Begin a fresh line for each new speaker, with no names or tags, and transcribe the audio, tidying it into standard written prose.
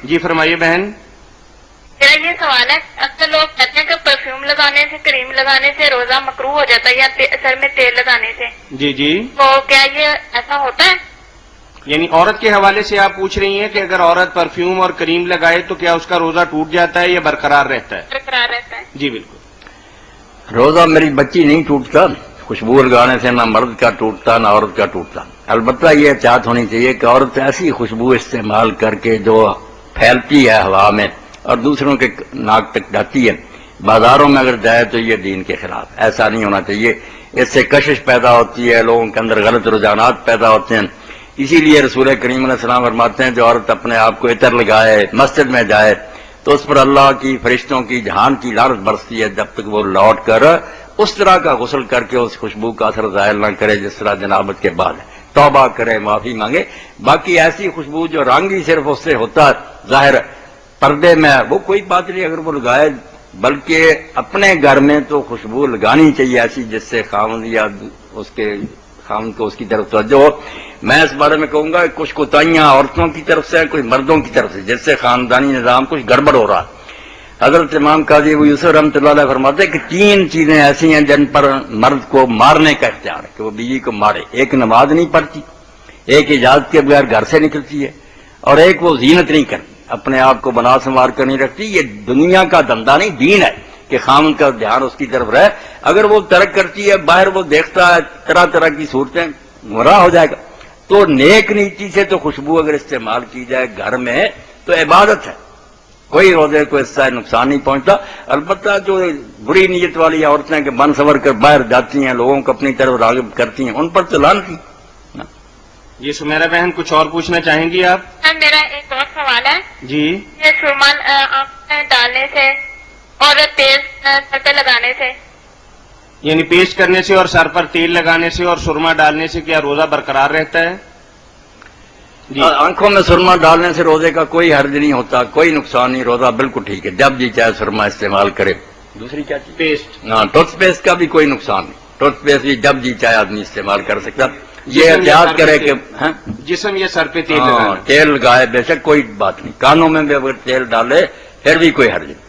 جی فرمائیے بہن.
میرا یہ سوال ہے، اکثر لوگ کہتے ہیں کہ پرفیوم لگانے سے، کریم لگانے سے روزہ مکروہ ہو جاتا ہے، یا سر میں تیل لگانے سے.
جی جی.
تو کیا یہ ایسا ہوتا ہے؟
یعنی عورت کے حوالے سے آپ پوچھ رہی ہیں کہ اگر عورت پرفیوم اور کریم لگائے تو کیا اس کا روزہ ٹوٹ جاتا ہے یا برقرار رہتا ہے؟
برقرار رہتا ہے.
جی بالکل.
روزہ میری بچی نہیں ٹوٹتا، خوشبو لگانے سے نہ مرد کا ٹوٹتا نہ عورت کا ٹوٹتا. البتہ یہ احتیاط ہونی چاہیے کہ عورت ایسی خوشبو استعمال کر کے جو پھیلتی ہے ہوا میں اور دوسروں کے ناک تک جاتی ہے، بازاروں میں اگر جائے تو یہ دین کے خلاف. ایسا نہیں ہونا چاہیے. اس سے کشش پیدا ہوتی ہے، لوگوں کے اندر غلط رجحانات پیدا ہوتے ہیں. اسی لیے رسول کریم علیہ السلام فرماتے ہیں جو عورت اپنے آپ کو عطر لگائے مسجد میں جائے تو اس پر اللہ کی، فرشتوں کی، جہان کی لعنت برستی ہے جب تک وہ لوٹ کر اس طرح کا غسل کر کے اس خوشبو کا اثر ظاہر نہ کرے جس طرح جنابت کے بعد ہے. توبہ کرے، معافی مانگے. باقی ایسی خوشبو جو رنگ ہی صرف اس سے ہوتا ہے ظاہر پردے میں، وہ کوئی بات نہیں اگر وہ لگائے. بلکہ اپنے گھر میں تو خوشبو لگانی چاہیے ایسی جس سے خاوند یا اس کے خاوند کو اس کی طرف توجہ ہو. میں اس بارے میں کہوں گا کہ کچھ کوتاہیاں عورتوں کی طرف سے، کچھ مردوں کی طرف سے، جس سے خاندانی نظام کچھ گڑبڑ ہو رہا ہے. حضرت امام قاضی ابو یوسف رحمۃ اللہ علیہ فرماتے ہیں کہ 3 چیزیں ایسی ہیں جن پر مرد کو مارنے کا اختیار ہے کہ وہ بیوی کو مارے. ایک نماز نہیں پڑھتی، ایک اجازت کے بغیر گھر سے نکلتی ہے، اور ایک وہ زینت نہیں کرتی، اپنے آپ کو بنا سنوار کر نہیں رکھتی. یہ دنیا کا دھندا نہیں، دین ہے کہ خامن کا دھیان اس کی طرف رہے. اگر وہ ترک کرتی ہے، باہر وہ دیکھتا ہے طرح طرح کی صورتیں، گمراہ ہو جائے گا. تو نیک نیتی سے تو خوشبو اگر استعمال کی جائے گھر میں تو عبادت ہے، کوئی روزے کو اس سے نقصان نہیں پہنچتا. البتہ جو بری نیت والی عورتیں کہ بن سور کر باہر جاتی ہیں، لوگوں کو اپنی طرف راغب کرتی ہیں، ان پر تو لعنت کی.
یہ سمیرہ بہن کچھ اور پوچھنا چاہیں گی آپ؟
میرا ایک اور سوال ہے.
جی.
یہ سرما آنکھ میں ڈالنے سے اور تیل سر پہ لگانے سے،
یعنی پیسٹ کرنے سے اور سر پر تیل لگانے سے اور سرما ڈالنے سے کیا روزہ برقرار رہتا ہے؟ جی.
آنکھوں میں سرما ڈالنے سے روزے کا کوئی حرج نہیں ہوتا، کوئی نقصان نہیں، روزہ بالکل ٹھیک ہے. جب جی چاہے سرما استعمال کرے. دوسری کیا چیز؟
پیسٹ.
ہاں، ٹوتھ پیسٹ کا بھی کوئی نقصان نہیں. ٹوتھ پیسٹ بھی جب جی چاہے آدمی استعمال کر سکتا. یہ احتیاط کرے کہ
جسم یا سر پہ تیل
تیل لگائے، بے شک کوئی بات نہیں. کانوں میں بھی اگر تیل ڈالے پھر بھی کوئی حرج نہیں.